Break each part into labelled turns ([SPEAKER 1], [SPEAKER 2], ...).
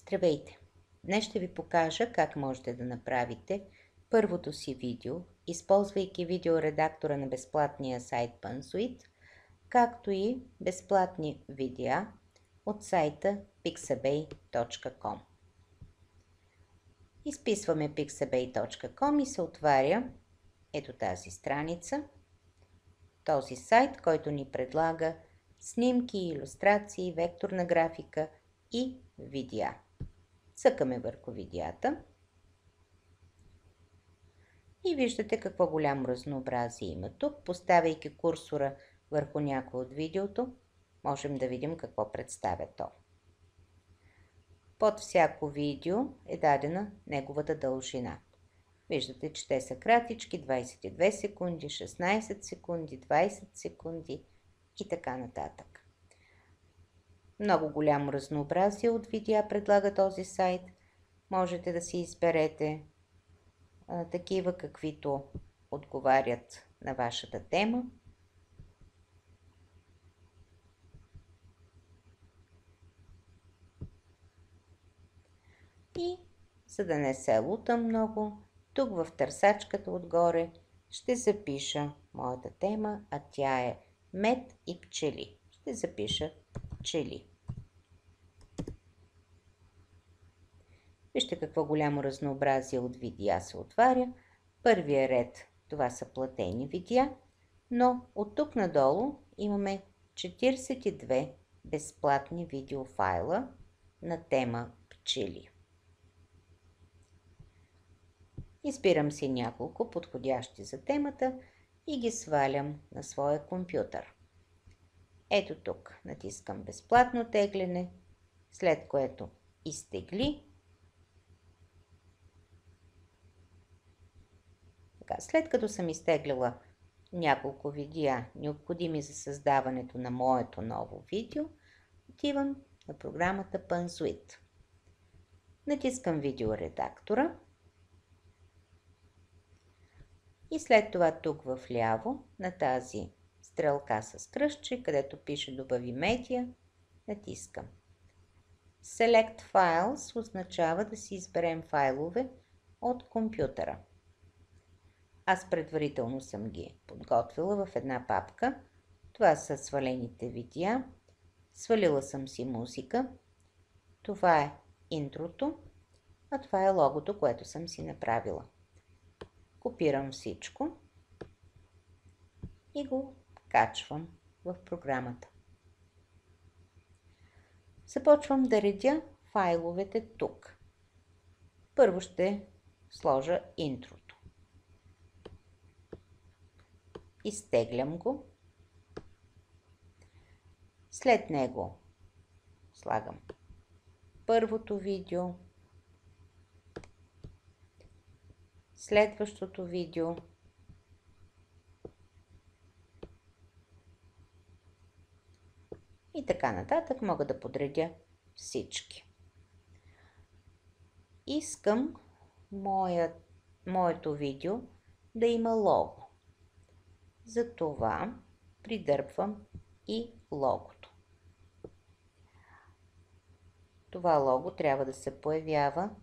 [SPEAKER 1] Здравейте! Днес ще ви покажа как можете да направите първото си видео, използвайки видеоредактора на безплатния сайт Punsuit, както и безплатни видеа от сайта pixabay.com. Изписваме pixabay.com и се отваря ето тази страница, този сайт, който ни предлага снимки, илюстрации, векторна графика и видеа. Цъкаме върху видеята и виждате какво голямо разнообразие има тук. Поставяйки курсора върху някой от видеото, можем да видим какво представя то. Под всяко видео е дадена неговата дължина. Виждате, че те са кратички, 22 секунди, 16 секунди, 20 секунди и така нататък. Много голямо разнообразие от видеа предлага този сайт. Можете да си изберете такива, каквито отговарят на вашата тема. И за да не се лутам много, тук в търсачката отгоре ще запиша моята тема, а тя е мед и пчели. Ще запиша пчели. Вижте какво голямо разнообразие от видеа се отваря. Първия ред, това са платени видеа, но от тук надолу имаме 42 безплатни видеофайла на тема пчели. Избирам си няколко подходящи за темата и ги свалям на своя компютър. Ето тук натискам безплатно тегляне, след което изтегли. След като съм изтеглила няколко видеа, необходими за създаването на моето ново видео, отивам на програмата Punsuit. Натискам видеоредактора и след това тук вляво на тази стрелка с кръстче, където пише добави медия, натискам. Select Files означава да си изберем файлове от компютъра. Аз предварително съм ги подготвила в една папка. Това са свалените видеа. Свалила съм си музика. Това е интрото, а това е логото, което съм си направила. Копирам всичко и го качвам в програмата. Започвам да редя файловете тук. Първо ще сложа интрото. Изтеглям го. След него слагам първото видео, следващото видео, и така нататък. Мога да подредя всички. Искам моето видео да има лого. Затова придърпвам и логото. Това лого трябва да се появява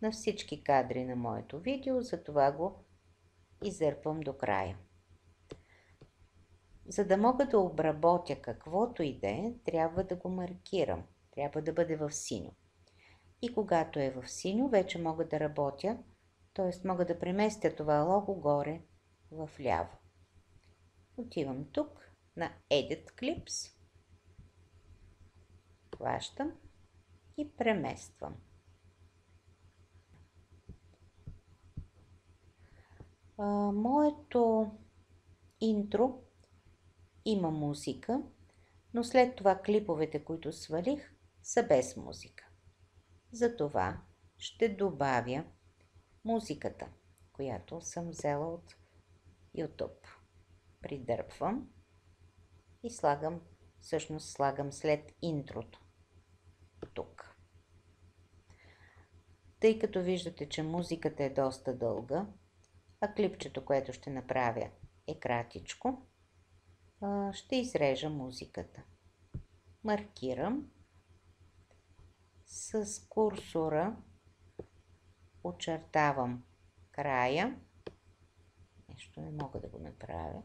[SPEAKER 1] на всички кадри на моето видео, затова го издърпвам до края. За да мога да обработя каквото и да е, трябва да го маркирам. Трябва да бъде в синьо. И когато е в синьо, вече мога да работя, т.е. мога да преместя това лого горе в ляво. Отивам тук на Edit Clips, хващам и премествам. Моето интро има музика, но след това клиповете, които свалих, са без музика. Затова ще добавя музиката, която съм взела от YouTube. Придърпвам и слагам след интрото тук. Тъй като виждате, че музиката е доста дълга, а клипчето, което ще направя, е кратичко, ще изрежа музиката. Маркирам С курсора очертавам края. Нещо не мога да го направя.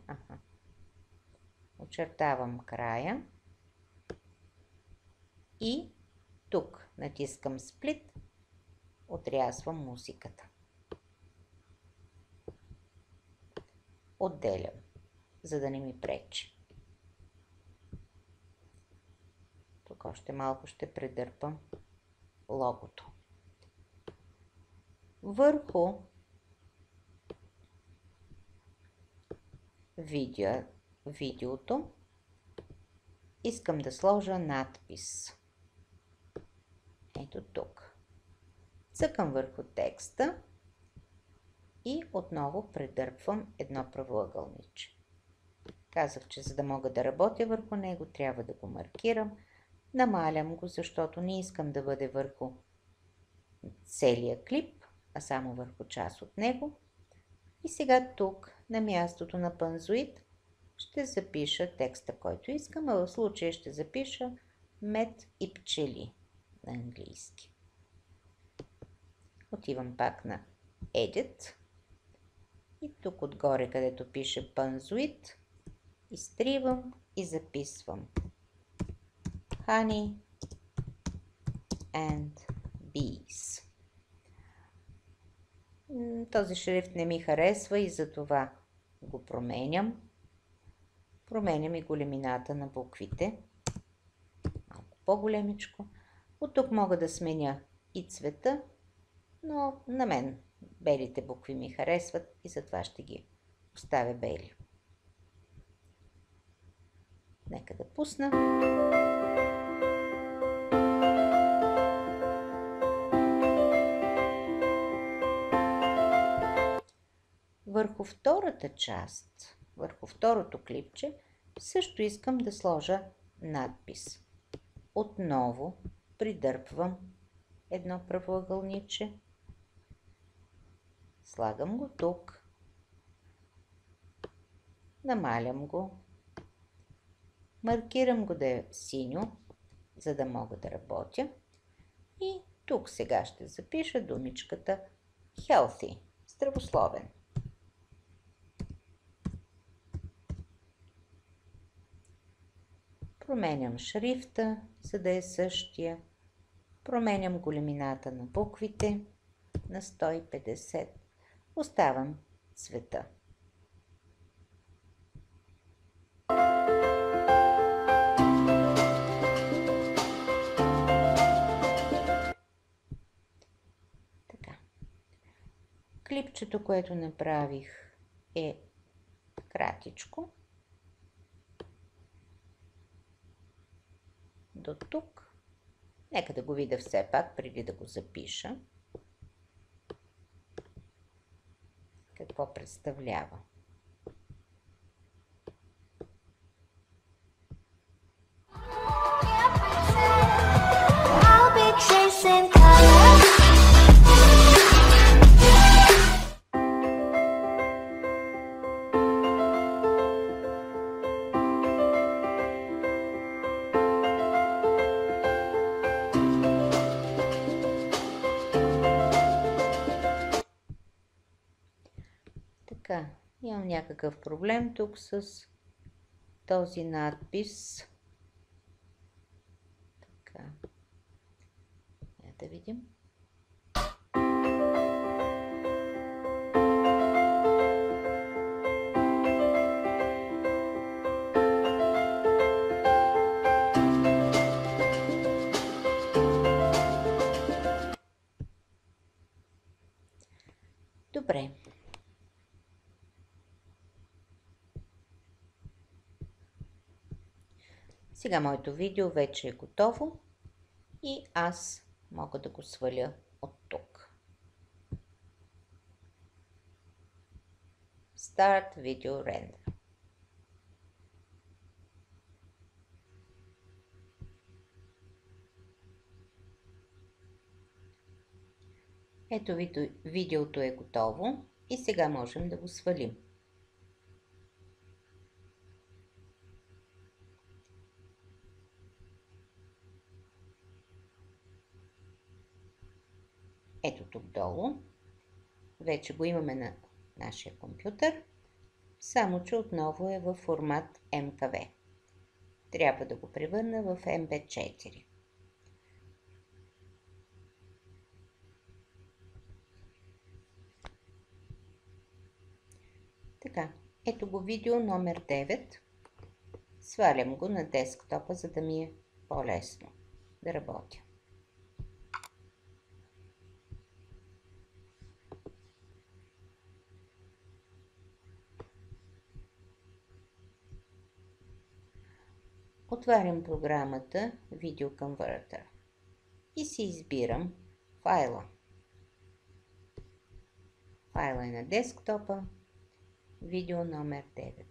[SPEAKER 1] Очертавам края. И тук натискам Split. Отрязвам музиката. Отделям, за да не ми пречи. Тук още малко ще предърпам логото. Върху видеото искам да сложа надпис. Ето тук. Цъкам върху текста и отново предърпвам едно правоъгълниче. Казах, че за да мога да работя върху него, трябва да го маркирам. Намалям го, защото не искам да бъде върху целия клип, а само върху част от него. И сега тук, на мястото на Panzoid, ще запиша текста, който искам, а в случая ще запиша мед и пчели на английски. Отивам пак на Edit и тук отгоре, където пише Panzoid, изтривам и записвам Honey and Bees. Този шрифт не ми харесва и затова го променям. Променям и големината на буквите. Малко по-големичко. От тук мога да сменя и цвета, но на мен белите букви ми харесват и затова ще ги оставя бели. Нека да пусна. Върху втората част, върху второто клипче, също искам да сложа надпис. Отново придърпвам едно правоъгълниче. Слагам го тук. Намалям го. Маркирам го да е синьо, за да мога да работя. И тук сега ще запиша думичката healthy, здравословен. Променям шрифта, за да е същия. Променям големината на буквите на 150. Оставам цвета. Така. Клипчето, което направих, е кратичко. До тук. Нека да го видя все пак, преди да го запиша. Какво представлява? Така, имам някакъв проблем тук с този надпис. Така, да видим. Добре. Сега моето видео вече е готово и аз мога да го сваля от тук. Start Video Render. Ето видеото е готово и сега можем да го свалим. ето тук долу. Вече го имаме на нашия компютър, само че отново е в формат MKV. Трябва да го превърна в MP4. Така, ето го видео номер 9. Свалям го на десктопа, за да ми е по-лесно да работя. Отварям програмата Video Converter и си избирам файла. Файла е на десктопа, видео номер 9.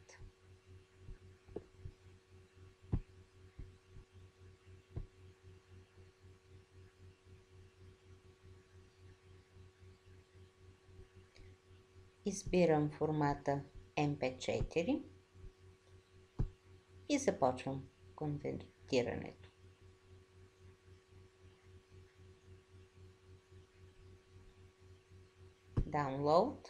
[SPEAKER 1] Избирам формата MP4 и започвам конвертирането. Download.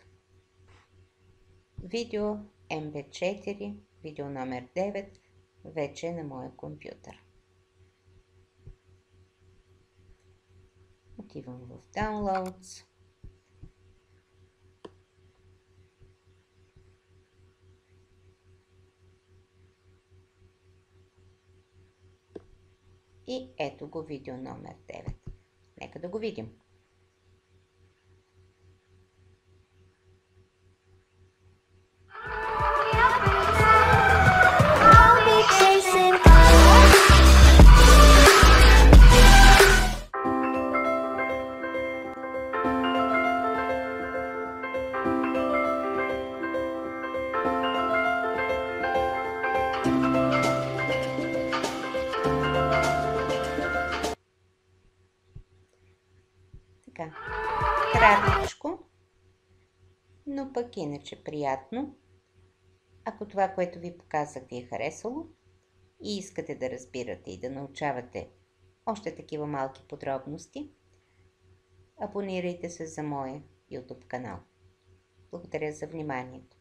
[SPEAKER 1] Видео MP4, видео номер 9, вече е на моя компютър. Отивам в Downloads. И ето го видео номер 9. Нека да го видим. Така, кратичко, но пък иначе приятно. Ако това, което ви показах, ви е харесало и искате да разбирате и да научавате още такива малки подробности, абонирайте се за моя YouTube канал. Благодаря за вниманието.